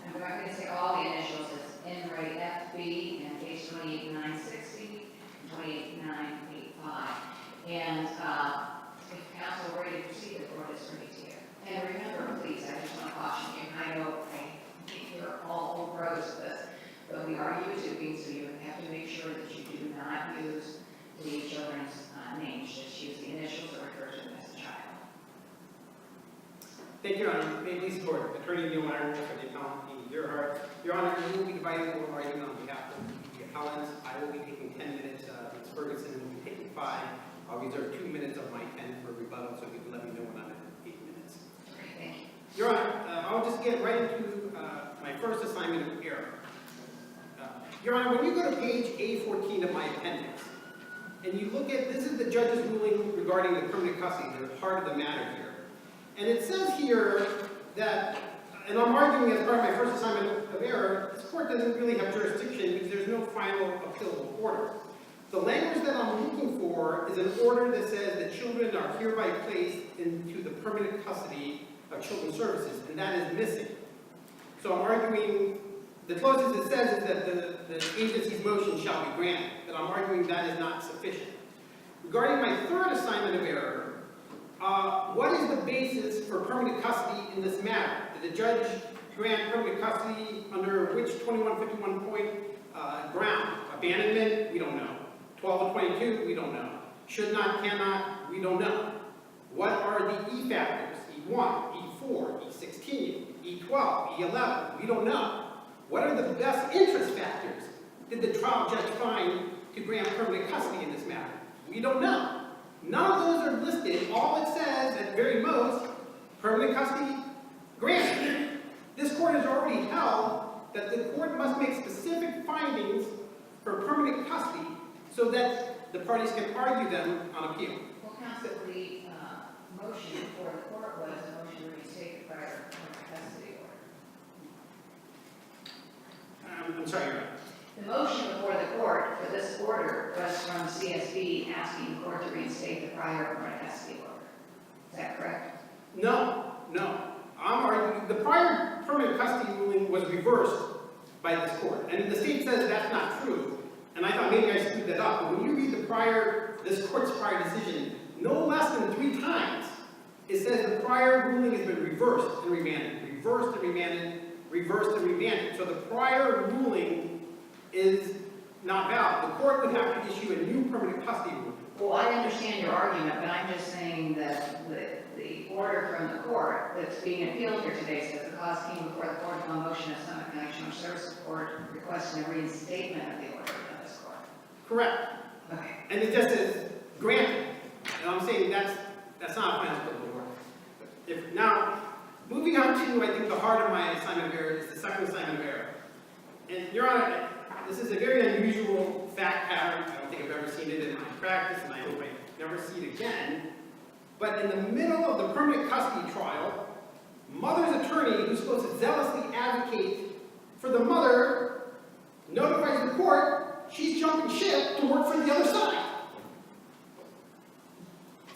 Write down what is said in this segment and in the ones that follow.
I'm going to say all the initials is N Ray FB and page 28,960, 28,985. And if council were ready to proceed, the board is ready to. And remember, please, I just want to caution you, I know you're all old pros of this, but we are YouTubing, so you have to make sure that you do not use the children's names, just use the initials or refer to them as a child. Thank you, Your Honor. May I please support Attorney Neil Myron for the appellant, Amy Gerhardt. Your Honor, you will be dividing the oral argument on behalf of the appellants. I will be taking 10 minutes. Ms. Ferguson will be taking 5. I'll reserve 2 minutes of my 10 for rebuttal, so you can let me know when I'm at 8 minutes. Great, thank you. Your Honor, I'll just get right into my first assignment of error. Your Honor, when you go to page A14 of my appendix, and you look at, this is the judge's ruling regarding the permanent custody, the heart of the matter here. And it says here that, and I'm arguing as part of my first assignment of error, this court doesn't really have jurisdiction because there's no final appealable order. The language that I'm looking for is an order that says that children are hereby placed into the permanent custody of Children's Services, and that is missing. So I'm arguing, the closest it says is that the agency's motion shall be granted, but I'm arguing that is not sufficient. Regarding my third assignment of error, what is the basis for permanent custody in this matter? Did the judge grant permanent custody under which 2151 point ground? Abandonment? We don't know. 1222? We don't know. Should not, cannot? We don't know. What are the E factors? E1, E4, E16, E12, E11? We don't know. What are the best interest factors did the trial judge find to grant permanent custody in this matter? We don't know. None of those are listed. All it says, at very most, permanent custody granted. This court has already held that the court must make specific findings for permanent custody so that the parties can argue them on appeal. Well, counsel, the motion before the court was a motion to restate the prior custody order. I'm sorry, Your Honor. The motion before the court for this order was from CSB asking the court to reinstate the prior permanent custody order. Is that correct? No. I'm arguing the prior permanent custody ruling was reversed by this court. And the state says that's not true. And I thought maybe I screwed that up. But when you read this court's prior decision, no less than 3 times, it says the prior ruling has been reversed and remanded, reversed and remanded, reversed and remanded. So the prior ruling is not valid. The court would have to issue a new permanent custody ruling. Well, I understand your argument, but I'm just saying that the order from the court that's being appealed here today says the cause came before the court upon motion of Summit County Children's Services Court requesting a reinstatement of the order of this court. Correct. Okay. And it just says granted. And I'm saying that's not a final appealable order. Now, moving on to, I think, the heart of my assignment of error is the second assignment of error. And Your Honor, this is a very unusual fact pattern. I don't think I've ever seen it in my practice, and I hope I never see it again. But in the middle of the permanent custody trial, mother's attorney, who's supposed to zealously advocate for the mother, notifies the court she's jumping ship to work for the other side.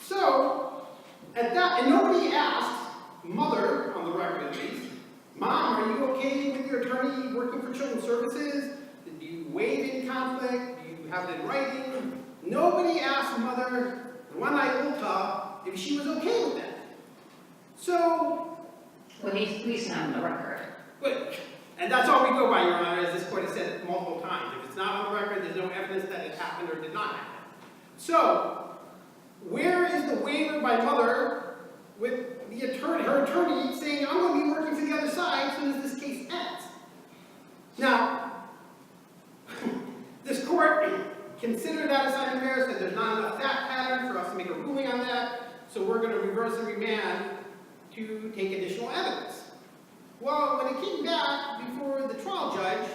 So, at that, and nobody asked mother, on the record at least, Mom, are you okay with your attorney working for Children's Services? Do you waive in conflict? Do you have it in writing? Nobody asked mother, the one-eyed Ulta, if she was okay with that. So, Well, it needs to be on the record. but, and that's all we go by, Your Honor, as this court has said multiple times. If it's not on the record, there's no evidence that it happened or did not happen. So, where is the waiver by mother with the attorney, her attorney saying, I'm going to be working for the other side as soon as this case ends? Now, this court considered that assignment of error, said there's not enough fact pattern for us to make a ruling on that, so we're going to reverse and remand to take additional evidence. Well, when it came back before the trial judge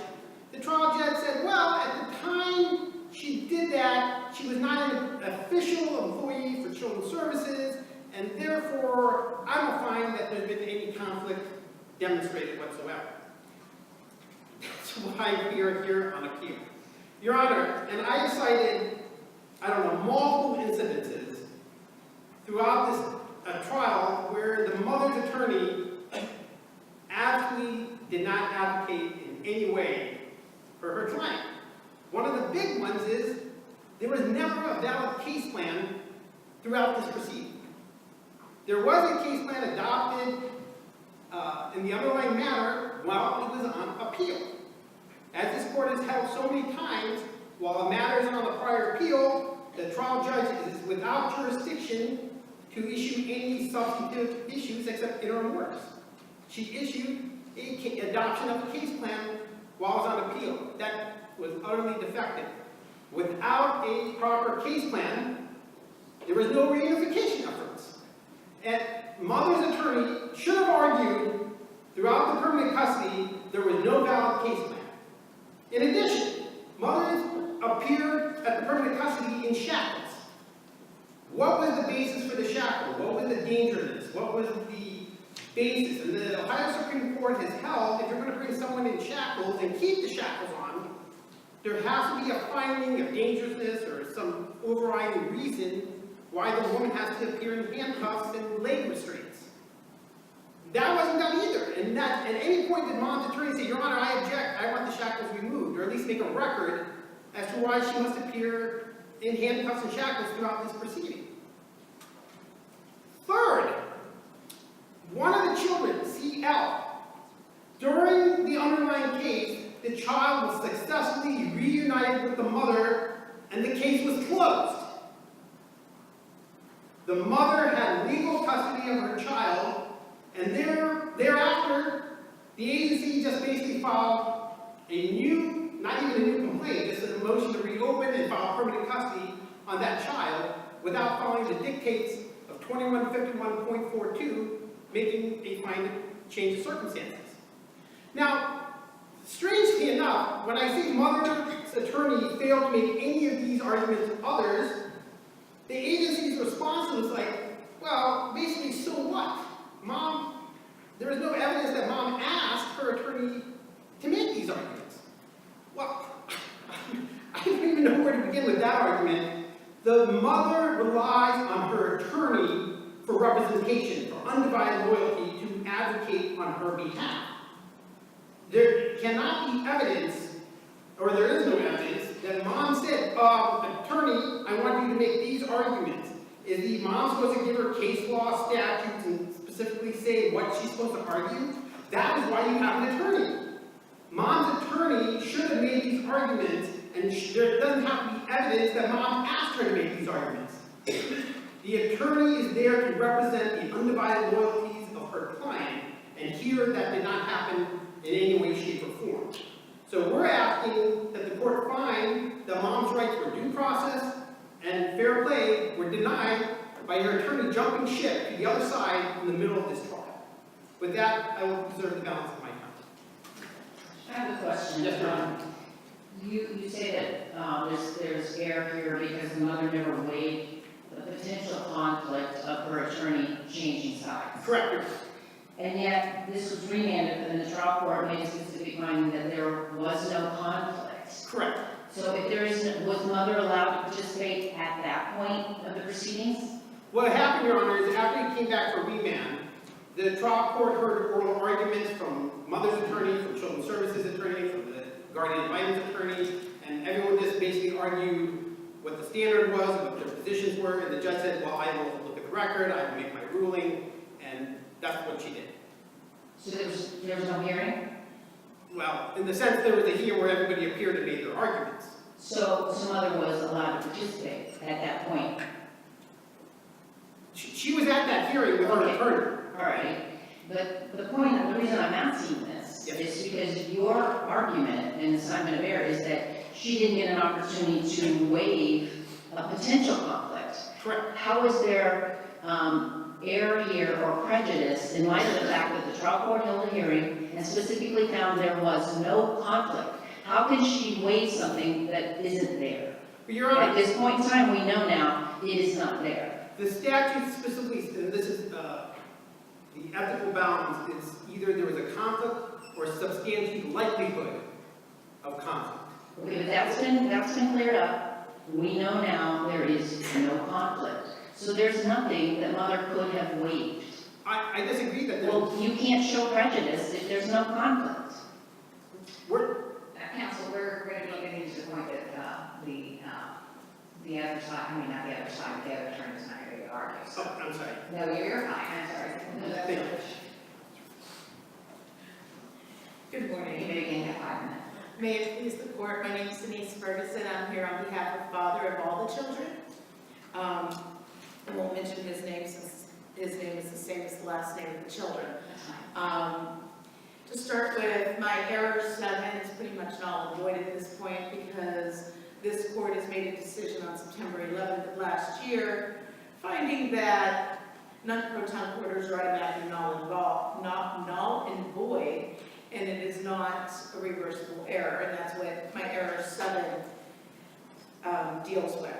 said, well, at the time she did that, she was not an official employee for Children's Services, and therefore, I don't find that there's been any conflict demonstrated whatsoever. That's why we are here on appeal. Your Honor, and I cited, multiple incidences throughout this trial where the mother's attorney absolutely did not advocate in any way for her client. One of the big ones is there was never a valid case plan throughout this proceeding. There was a case plan adopted in the underlying matter while it was on appeal. As this court has held so many times, while a matter is on the prior appeal, the trial judge is without jurisdiction to issue any substantive issues except interim orders. She issued an adoption of a case plan while it was on appeal. That was utterly defective. Without a proper case plan, there was no reunification efforts. And mother's attorney should have argued throughout the permanent custody there was no valid case plan. In addition, mothers appeared at the permanent custody in shackles. What was the basis for the shackle? What was the dangerousness? What was the basis? And the Ohio Supreme Court has held if you're going to bring someone in shackles and keep the shackles on, there has to be a finding of dangerousness or some overriding reason why the woman has to appear in handcuffs and leg restraints. That wasn't done either. And that, at any point did mom's attorney say, Your Honor, I object, I want the shackles removed, or at least make a record as to why she must appear in handcuffs and shackles throughout this proceeding. Third, one of the children, CL, during the underlying case, the child was successfully reunited with the mother and the case was closed. The mother had legal custody of her child, and thereafter, the agency just basically filed a new, not even a new complaint, just a motion to reopen and file permanent custody on that child without following the dictates of 2151.42, making a finding change of circumstances. Now, strangely enough, when I see mother's attorney fail to make any of these arguments to others, the agency's response was like, well, basically, so what? Mom, there is no evidence that mom asked her attorney to make these arguments. Well, I don't even know where to begin with that argument. The mother relies on her attorney for representation, for undivided loyalty to advocate on her behalf. There cannot be evidence, or there is no evidence, that mom said, attorney, I want you to make these arguments. Is the mom supposed to give her case law statutes and specifically say what she's supposed to argue? That is why you have an attorney. Mom's attorney should have made these arguments, and there doesn't have to be evidence that mom asked her to make these arguments. The attorney is there to represent the undivided loyalties of her client, and here that did not happen in any way, shape, or form. So we're asking that the court find that mom's rights for due process and fair play were denied by her attorney jumping ship to the other side in the middle of this trial. With that, I will preserve the balance of my time. I have a question. Yes, ma'am. You say that there's error here because the mother never weighed the potential conflict of her attorney changing sides. Correct, Your Honor. And yet, this was remanded, and the trial court made a specific finding that there was no conflict. Correct. So if there isn't, was mother allowed to participate at that point of the proceedings? What happened, Your Honor, is after he came back for remand, the trial court heard oral arguments from mother's attorney, from children's services attorney, from the guardian ad litem's attorney, and everyone just basically argued what the standard was, what their positions were, and the judge said, well, I will look at the record, I will make my ruling, and that's what she did. So there was no hearing? Well, in the sense there was a hearing where everybody appeared and made their arguments. So mother was allowed to participate at that point? She was at that hearing with her attorney. All right. But the point, the reason I'm asking this is because your argument in assignment of error is that she didn't get an opportunity to waive a potential conflict. Correct. How is there error here or prejudice in light of the fact that the trial court held a hearing and specifically found there was no conflict? How can she waive something that isn't there? Your Honor, At this point in time, we know now it is not there. the statute specifically, and this is the ethical balance, is either there was a conflict or substantial likelihood of conflict. Okay, but that's been cleared up. We know now there is no conflict. So there's nothing that mother could have waived. I disagree that there's... Well, you can't show prejudice if there's no conflict. Council, we're going to be getting to the point that the other side, I mean, not the other side, but the other attorney's not going to argue. So. Oh, I'm sorry. No, you're fine, I'm sorry. No, that's Thank you. Good morning. You may begin at 5 minutes. May it please the court, my name is Denise Ferguson. I'm here on behalf of father of all the children. I won't mention his name since his name is the same as the last name of the children. That's fine. To start with, my error 7 is pretty much null and void at this point because this court has made a decision on September 11th of last year, finding that non-proton orders are automatically null and void, and it is not a reversible error, and that's what my error 7 deals with.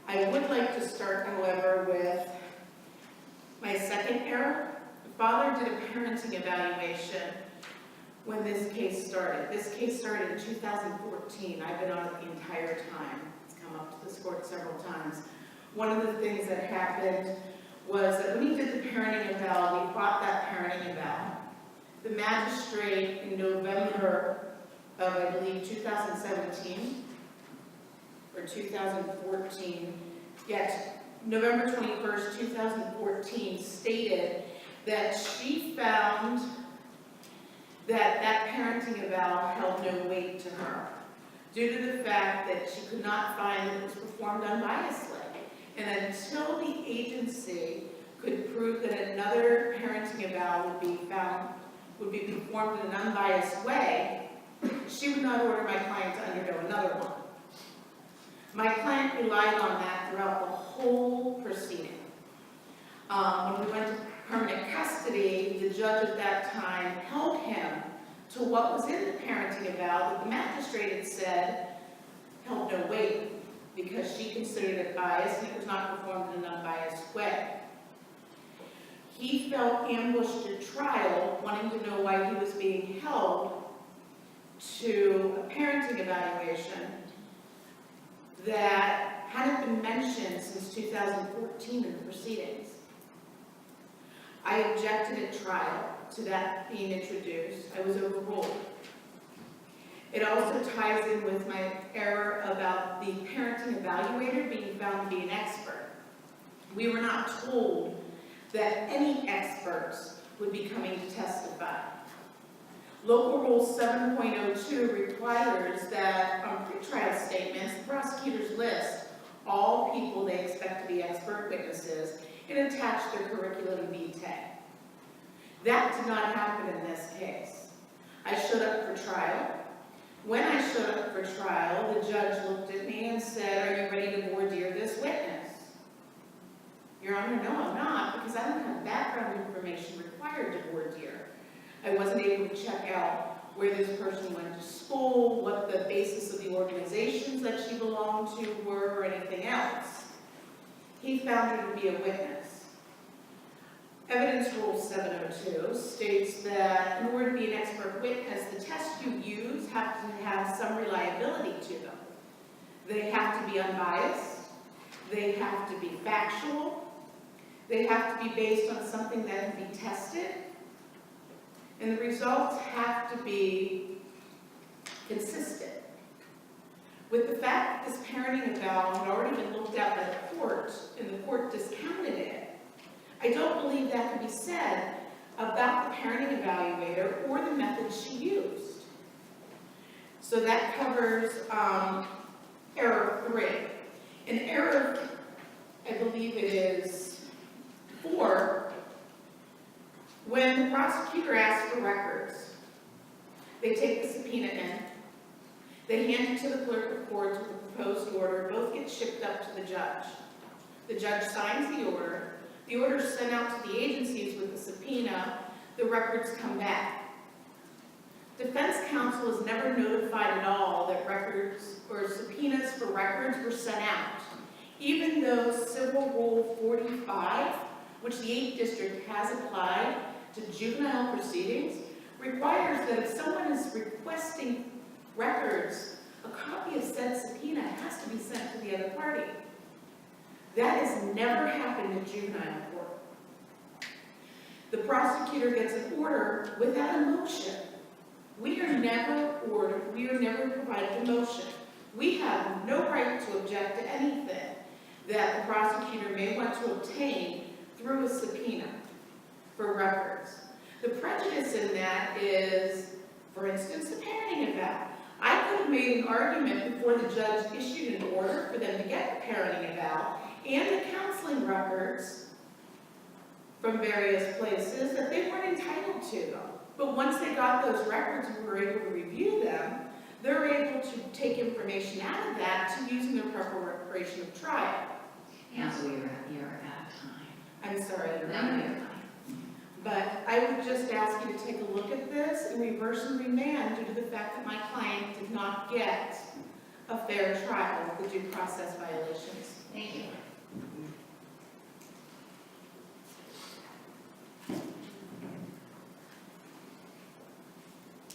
I would like to start, however, with my second error. The father did a parenting evaluation when this case started. This case started in 2014. I've been on it the entire time. It's come up to this court several times. One of the things that happened was that when he did the parenting eval, we fought that parenting eval. The magistrate in November of, I believe, 2017 or 2014, yet November 21st, 2014, stated that she found that that parenting eval held no weight to her due to the fact that she could not find that it was performed unbiasedly. And until the agency could prove that another parenting eval would be performed in an unbiased way, she would not order my client to undergo another one. My client relied on that throughout the whole proceeding. When we went to permanent custody, the judge at that time held him to what was in the parenting eval that the magistrate had said held no weight because she considered it biased and it was not performed in an unbiased way. He felt ambushed at trial, wanting to know why he was being held to a parenting evaluation that hadn't been mentioned since 2014 in the proceedings. I objected at trial to that being introduced. I was overruled. It also ties in with my error about the parenting evaluator being found to be an expert. We were not told that any experts would be coming to testify. Local Rule 7.02 requires that on pretrial statements, the prosecutors list all people they expect to be expert witnesses and attach their curriculum vitae. That did not happen in this case. I showed up for trial. When I showed up for trial, the judge looked at me and said, "Are you ready to voir dire this witness?" Your Honor, no, I'm not, because I don't have background information required to voir dire. I wasn't able to check out where this person went to school, what the basis of the organizations that she belonged to were, or anything else. He found her to be a witness. Evidence Rule 702 states that in order to be an expert witness, the tests you use have to have some reliability to them. They have to be unbiased, they have to be factual, they have to be based on something that can be tested, and the results have to be consistent. With the fact that this parenting eval had already been looked at by the court, and the court discounted it, I don't believe that can be said about the parenting evaluator or the method she used. So that covers error 3. In error, I believe it is 4, when the prosecutor asks for records, they take the subpoena in, they hand it to the clerk of courts with a proposed order, both get shipped up to the judge. The judge signs the order is sent out to the agencies with the subpoena, the records come back. Defense counsel is never notified at all that records or subpoenas for records were sent out, even though Civil Rule 45, which the 8th District has applied to juvenile proceedings, requires that if someone is requesting records, a copy of said subpoena has to be sent to the other party. That has never happened in juvenile court. The prosecutor gets an order without a motion We are never ordered, we are never provided a motion. We have no right to object to anything that the prosecutor may want to obtain through a subpoena for records. The prejudice in that is, for instance, the parenting eval. I could have made an argument before the judge issued an order for them to get the parenting eval and the counseling records from various places that they weren't entitled to. But once they got those records and were able to review them, they're able to take information out of that to use in their preparation of trial. Counsel, you're out of time. I'm sorry, Your No, Honor. you're fine. But I would just ask you to take a look at this and reverse and remand due to the fact that my client did not get a fair trial of the due process violations. Thank you.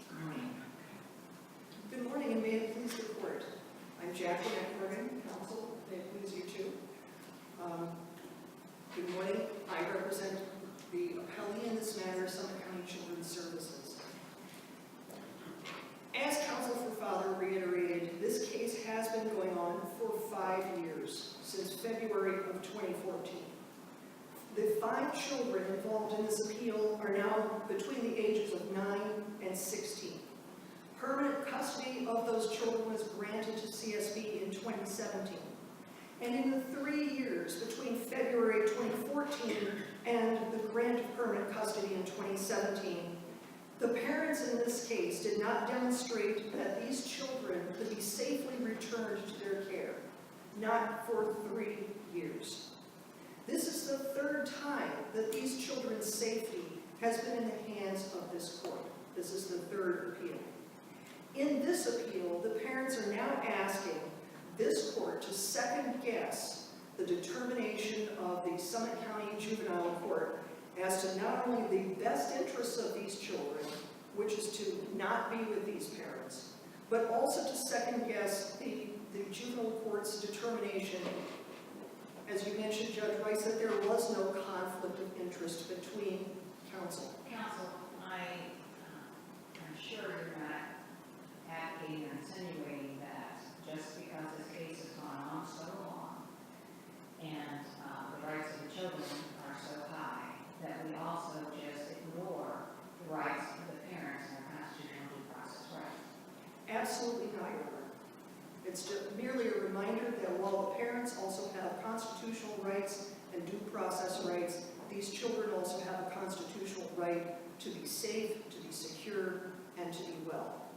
Good morning. Good morning, and may it please the court. I'm Jacqueline Eckbergen, counsel. May it please you too. Good morning. I represent the appellee in this matter, Summit County Children's Services. As counsel for father reiterated, this case has been going on for 5 years, since February of 2014. The 5 children involved in this appeal are now between the ages of 9 and 16. Permanent custody of those children was granted to CSB in 2017. And in the 3 years between February 2014 and the grant of permanent custody in 2017, the parents in this case did not demonstrate that these children could be safely returned to their care, not for 3 years. This is the 3rd time that these children's safety has been in the hands of this court. This is the 3rd appeal. In this appeal, the parents are now asking this court to second-guess the determination of the Summit County Juvenile Court as to not only the best interests of these children, which is to not be with these parents, but also to second-guess the juvenile court's determination, as you mentioned, Judge Rice, that there was no conflict of interest between counsel. Counsel, I'm sure you're not advocating or insinuating that just because this case has gone on so long and the rights of the children are so high, that we also just ignore the rights of the parents and their constitutional due process rights. Absolutely not, Your Honor. It's just merely a reminder that while the parents also have constitutional rights and due process rights, these children also have a constitutional right to be safe, to be secure, and to be well.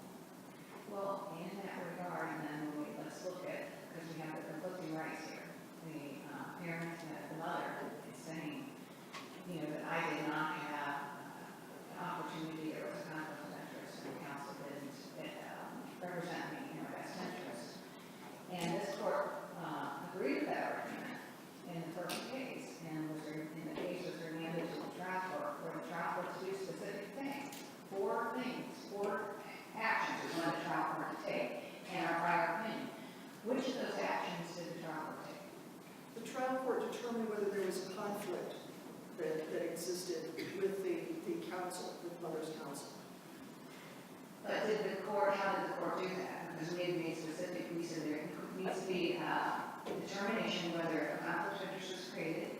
Well, in that regard, and then let's look at, because we have the conflicting rights here. The parent, the mother is saying, that I did not have an opportunity, there was a conflict of interest, and the counsel didn't represent me in my best interest. And this court agreed with that argument in the first case, and the case was remanded to the trial court for the trial court to do specific things. 4 things, 4 actions we want the trial court to take in our prior opinion. Which of those actions did the trial court take? The trial court determined whether there was a conflict that existed with the counsel, with mother's counsel. But how did the court do that? Because we had made specific, we said there needs to be determination whether a conflict of interest was created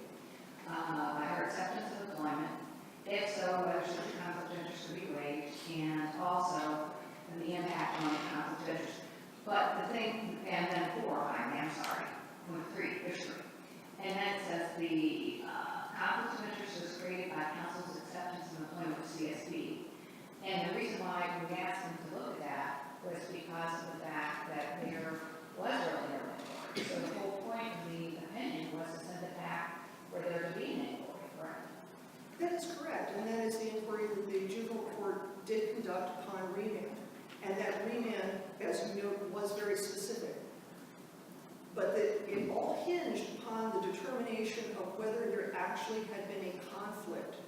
by her acceptance of employment. If so, whether such a conflict of interest would be waived, and also the impact on the conflict of interest. But the thing, and then 4, I'm sorry, 3, there's 3. And then it says the conflict of interest was created by counsel's acceptance of employment with CSB. And the reason why we asked them to look at that was because of the fact that there was really no inquiry. So the whole point of the opinion was to send it back where there would be an inquiry, correct? That is correct, and that is the inquiry that the juvenile court did conduct upon remand. And that remand, as you note, was very specific. But it all hinged upon the determination of whether there actually had been a conflict.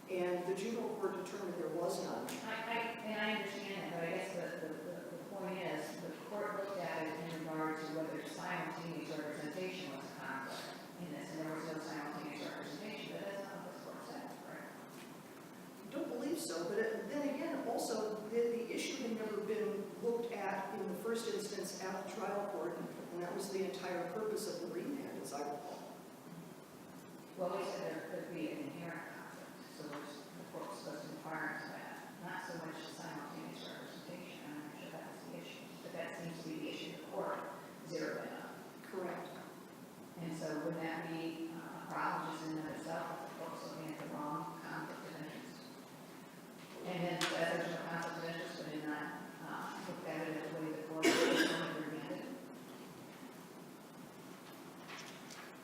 And the juvenile court determined there was none. I understand that, but I guess the point is, the court looked at it in regard to whether simultaneous representation was a conflict in this, and there was no simultaneous representation, but that's not what this court said, correct? I don't believe so, but then again, also, the issue sentence at the trial court, and that was the entire purpose of the remand, as I recall. Well, we said there could be an inherent conflict, so the court was supposed to inquire into that, not so much simultaneous representation, I'm not sure that was the issue, but that seems to be the issue the court zeroed in on. Correct. And so would that be a problem just in and of itself, if the court's looking at the wrong conflict of interest? And then, as there's no conflict of interest, but did not look at it the way the court remanded?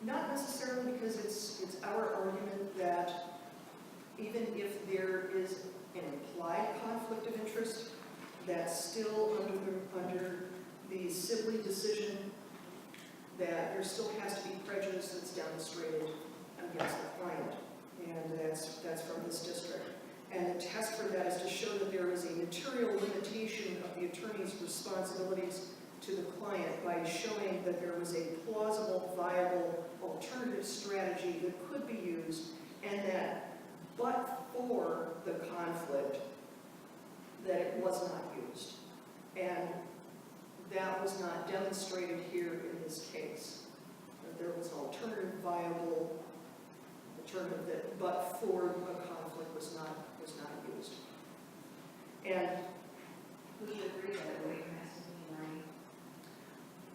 Not necessarily, because it's our argument that even if there is an implied conflict of interest, that's still under the Sibley decision, that there still has to be prejudice that's demonstrated against the client, and that's from this district. And the test for that is to show that there is a material limitation of the attorney's responsibilities to the client by showing that there was a plausible, viable, alternative strategy that could be used, and that, but for the conflict, that it was not used. And that was not demonstrated here in this case. That there was an alternative, viable alternative that, but for a conflict, was not used. And Would you agree that a waiver has to be in writing?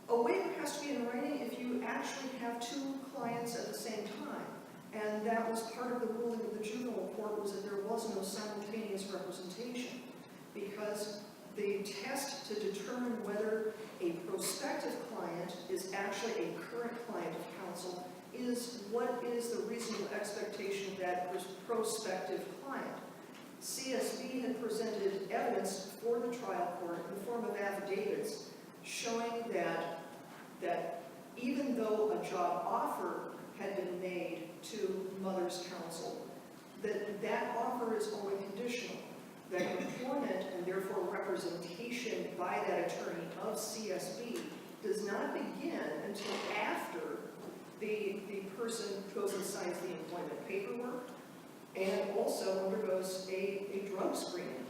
a waiver has to be in writing if you actually have two clients at the same time. And that was part of the ruling of the juvenile court, was that there was no simultaneous representation. Because the test to determine whether a prospective client is actually a current client of counsel is what is the reasonable expectation of that prospective client. CSB had presented evidence for the trial court in the form of affidavits showing that even though a job offer had been made to mother's counsel, that offer is only conditional. That employment and therefore representation by that attorney of CSB does not begin until after the person goes and signs the employment paperwork and also undergoes a drug screening.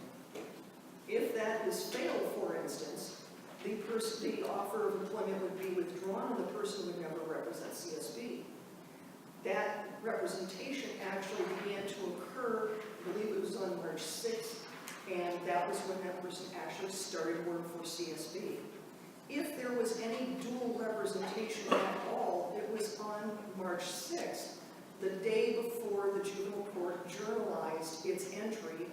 If that is failed, for instance, the offer of employment would be withdrawn and the person would never represent CSB. That representation actually began to occur, I believe it was on March 6th, and that was when that person actually started work for CSB. If there was any dual representation at all, it was on March 6th, the day before the juvenile court journalized its entry,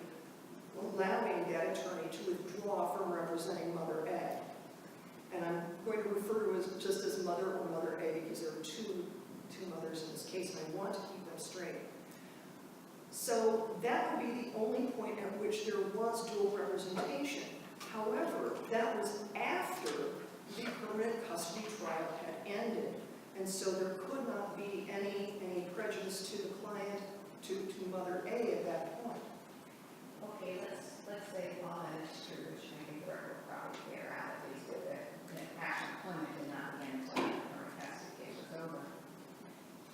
allowing that attorney to withdraw from representing Mother A. And I'm going to refer to it just as Mother or Mother A because there are two mothers in this case, and I want to keep them straight. So that would be the only point at which there was dual representation. However, that was after the permanent custody trial had ended, and so there could not be any prejudice to the client, to Mother A at that point. Okay, let's say all that is true, which I think the record will probably bear out, at least that actual employment did not begin until the current custody case was over.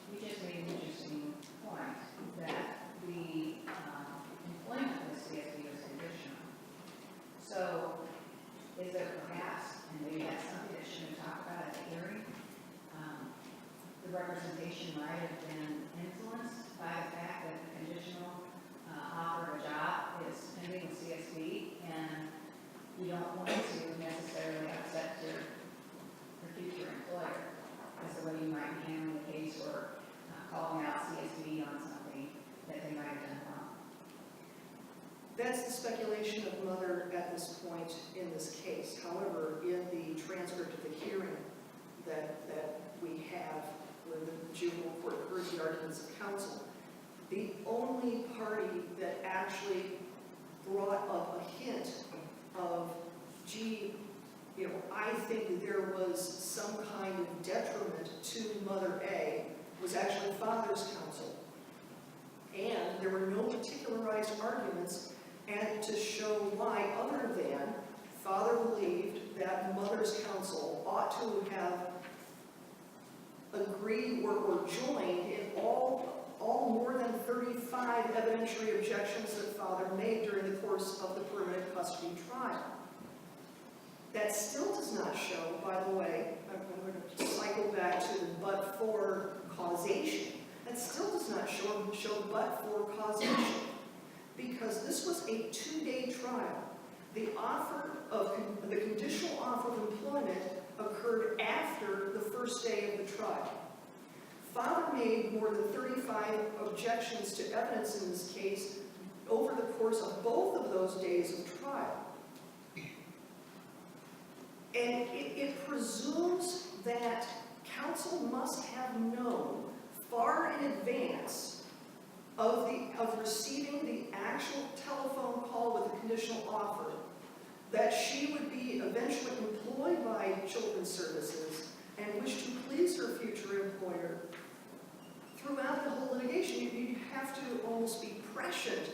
You just made an interesting point that the employment with CSB was conditional. So is there perhaps, and maybe that's something that should have talked about at the hearing, the representation might have been influenced by the fact that the conditional offer of a job is pending with CSB, and you don't want to necessarily upset your future employer. That's the way you might be handling the case or calling out CSB on something that they might have done wrong. That's the speculation of Mother at this point in this case. However, in the transcript of the hearing that we have where the juvenile court heard the arguments of counsel, the only party that actually brought up a hint of, gee, I think that there was some kind of detriment to Mother A was actually Father's counsel. And there were no particularized arguments and to show why, other than Father believed that Mother's counsel ought to have agreed or joined in all more than 35 evidentiary objections that Father made during the course of the permanent custody trial. That still does not show, by the way, I'm going to cycle back to the but-for causation. That still does not show but-for causation, because this was a 2-day trial. The conditional offer of employment occurred after the first day of the trial. Father made more than 35 objections to evidence in this case over the course of both of those days of trial. And it presumes that counsel must have known far in advance of receiving the actual telephone call with the conditional offer that she would be eventually employed by Children's Services and wish to please her future employer. Throughout the whole litigation, you have to almost be prescient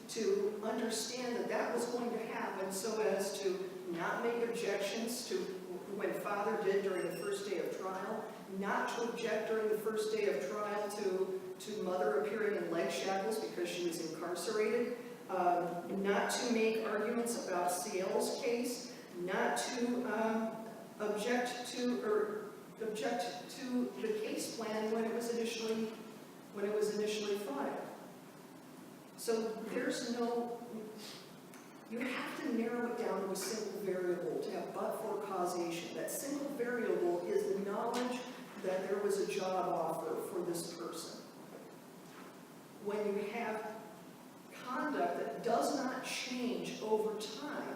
to understand that that was going to happen, so as to not make objections to when Father did during the first day of trial, not to object during the first day of trial to Mother appearing in leg shackles because she was incarcerated, not to make arguments about CL's case, not to object to the case plan when it was initially filed. So there's no, you have to narrow it down to a single variable to have but-for causation. That single variable is the knowledge that there was a job offer for this person. When you have conduct that does not change over time,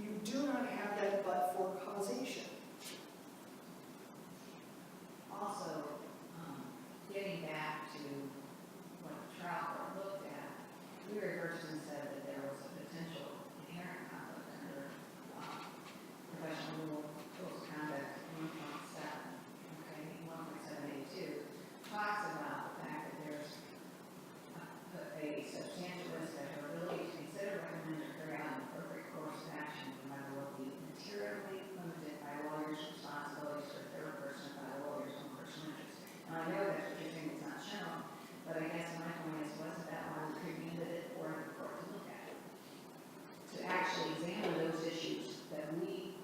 you do not have that but-for causation. Also, getting back to what the trial court looked at, we reversed and said that there was a potential inherent conflict under professional rule, rules of conduct 1.7, okay, 1.782, talks about the fact that there's a substantial risk that her ability to consider, recommend, or carry out an appropriate course of action from either will be materially limited by a lawyer's responsibilities for a third person by a lawyer's own personal interest. Now, I know that's what you're saying is not shown, but I guess my point is, wasn't that one prevented it for the court to look at? To actually examine those issues that we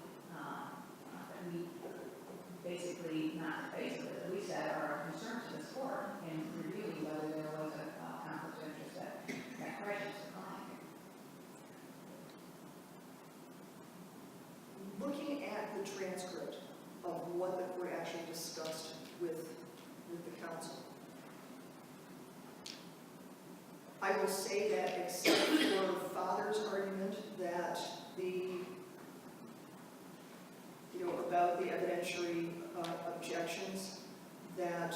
basically, not basically, that we said are concerns to this court in reviewing whether there was a conflict of interest that prejudiced the client. Looking at the transcript of what the court actually discussed with the counsel, I will say that except for Father's argument that about the evidentiary objections, that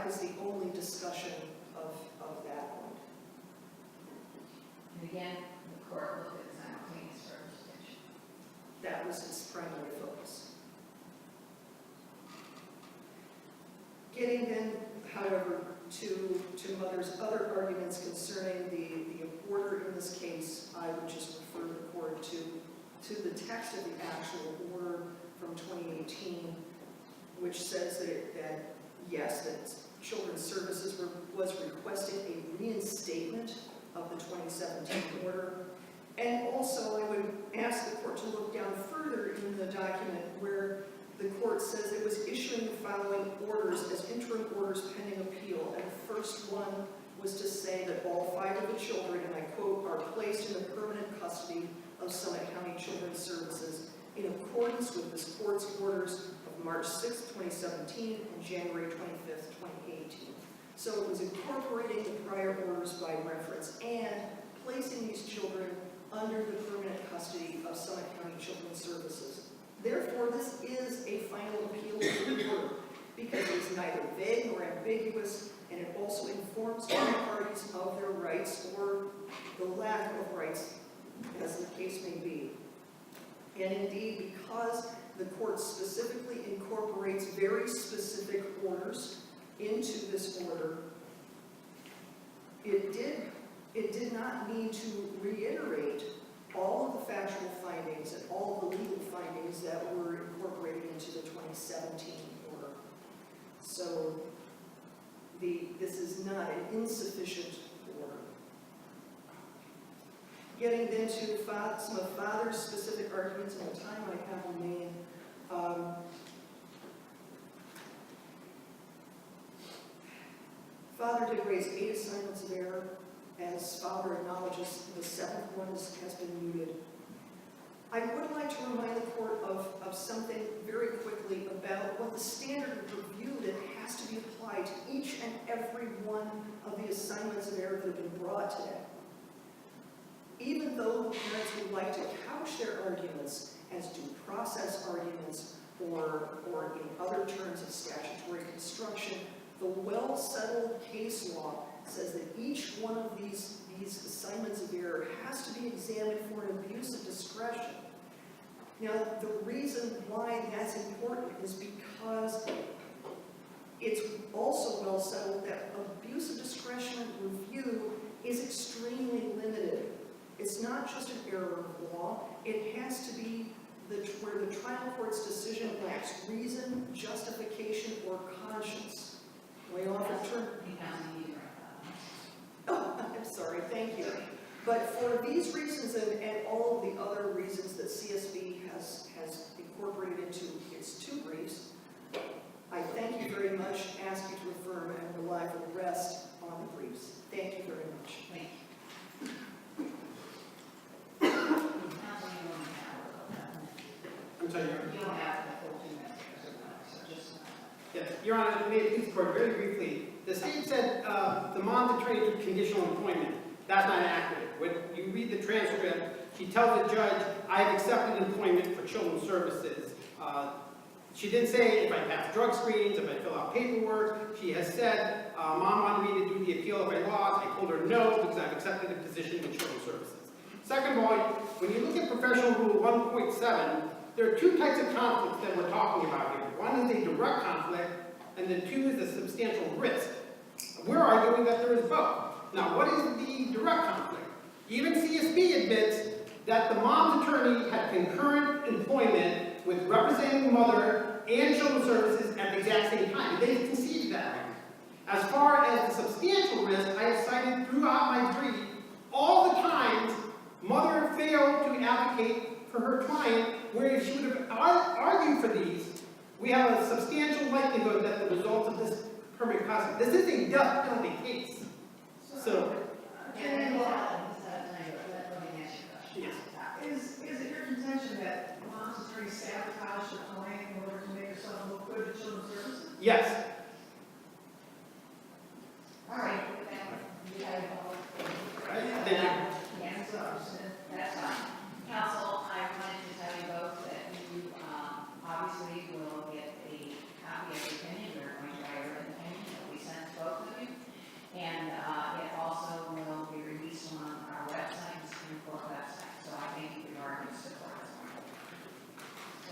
was the only discussion of that one. And again, the court looked at the simultaneous jurisdiction. That was its primary focus. Getting then, however, to Mother's other arguments concerning the order in this case, I would just refer the court to the text of the actual order from 2018, which says that yes, that Children's Services was requesting a reinstatement of the 2017 order. And also, I would ask the court to look down further in the document where the court says it was issuing the following orders as interim orders pending appeal. And the first one was to say that all 5 of the children, and I quote, are placed in the permanent custody of Summit County Children's Services in accordance with this court's orders of March 6, 2017 and January 25th, 2018. So it was incorporating the prior orders by reference and placing these children under the permanent custody of Summit County Children's Services. Therefore, this is a final appeal to the court because it is neither vague nor ambiguous, and it also informs all parties of their rights or the lack of rights, as the case may be. And indeed, because the court specifically incorporates very specific orders into this order, it did not need to reiterate all of the factual findings and all of the legal findings that were incorporated into the 2017 order. So this is not an insufficient order. getting into some of Father's specific arguments and the time I have remaining. Father did raise 8 assignments of error. As Father acknowledges, the 7th one has been muted. I would like to remind the court of something very quickly about what the standard of review that has to be applied to each and every one of the assignments of error that have been brought today. Even though the parents would like to couch their arguments as due process arguments or in other terms of statutory construction, the well-settled case law says that each one of these assignments of error has to be examined for an abuse of discretion. Now, the reason why that's important is because it's also well settled that abuse of discretion review is extremely limited. It's not just an error of law. It has to be where the trial court's decision lacks reason, justification, or conscience. We often turn... Oh, I'm sorry, thank you. But for these reasons and all of the other reasons that CSB has incorporated into its 2 briefs, I thank you very much, ask you to affirm, and rely for the rest on the briefs. Thank you very much. Thank you. I'm sorry, Your Honor. You don't have the full 2 minutes, so just. Yes, Your Honor, may it please the court, very briefly. The state said the mom's attorney took conditional employment. That's not accurate. When you read the transcript, she tells the judge, I have accepted employment for children's services. She didn't say if I pass drug screens, if I fill out paperwork. She has said, Mom wanted me to do the appeal if I lost. I told her no because I've accepted a position in children's services. Second of all, when you look at Professional Rule 1.7, there are 2 types of conflicts that we're talking about here. One is a direct conflict, and the 2 is a substantial risk. We're arguing that there is both. Now, what is the direct conflict? Even CSB admits that the mom's attorney had concurrent employment with representing the mother and children's services at the exact same time. They conceded that. As far as the substantial risk, I have cited throughout my brief all the times mother failed to advocate for her client, where she would have argued for these. We have a substantial likelihood that the results of this permanent cost. This is a death penalty case. So, And let me ask you a question. yes. Is it your contention that mom's attorney sabotaged her client in order to make herself look good to children's services? Yes.